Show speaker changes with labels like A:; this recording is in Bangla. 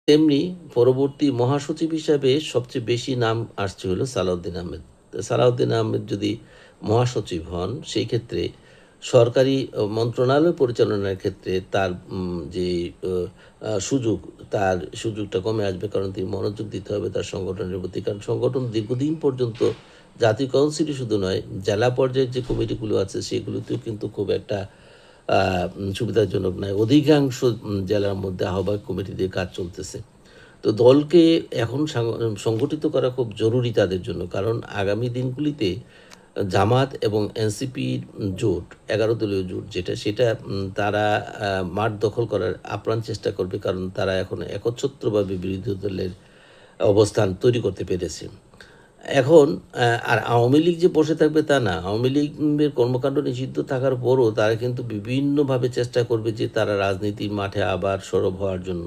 A: তেমনি পরবর্তী মহাসচিব হিসাবে সবচেয়ে বেশি নাম আসছে হলো সালাউদ্দিন আহমেদ। তো সালাউদ্দিন আহমেদ যদি মহাসচিব হন, সেই ক্ষেত্রে সরকারি মন্ত্রণালয় পরিচালনার ক্ষেত্রে তার যে অ আ সুযোগ, তার সুযোগটা কমে আসবে। কারণ তিনি মনোযোগ দিতে হবে তার সংগঠনের প্রতি। কারণ সংগঠন দীর্ঘদিন পর্যন্ত জাতীয় কাউন্সিলই শুধু নয়, জেলা পর্যায়ের যে কমিটিগুলো আছে সেগুলোতেও কিন্তু খুব একটা আ সুবিধাজনক নয়। অধিকাংশ জেলার মধ্যে আহ্বায়ক কমিটি দিয়ে কাজ চলতেছে। তো দলকে এখন সংগঠিত করা খুব জরুরি তাদের জন্য। কারণ আগামী দিনগুলিতে জামাত এবং এনসিপির জোট, ১১ দলীয় জোট যেটা, সেটা তারা মাঠ দখল করার আপ্রাণ চেষ্টা করবে। কারণ তারা এখন একচ্ছত্রভাবে বিরোধী দলের অবস্থান তৈরি করতে পেরেছে। এখন আর আওয়ামী লীগ যে বসে থাকবে তা না। আওয়ামী লীগের কর্মকাণ্ড নিষিদ্ধ থাকার পরও তারা কিন্তু বিভিন্নভাবে চেষ্টা করবে যে তারা রাজনীতির মাঠে আবার সরব হওয়ার জন্য।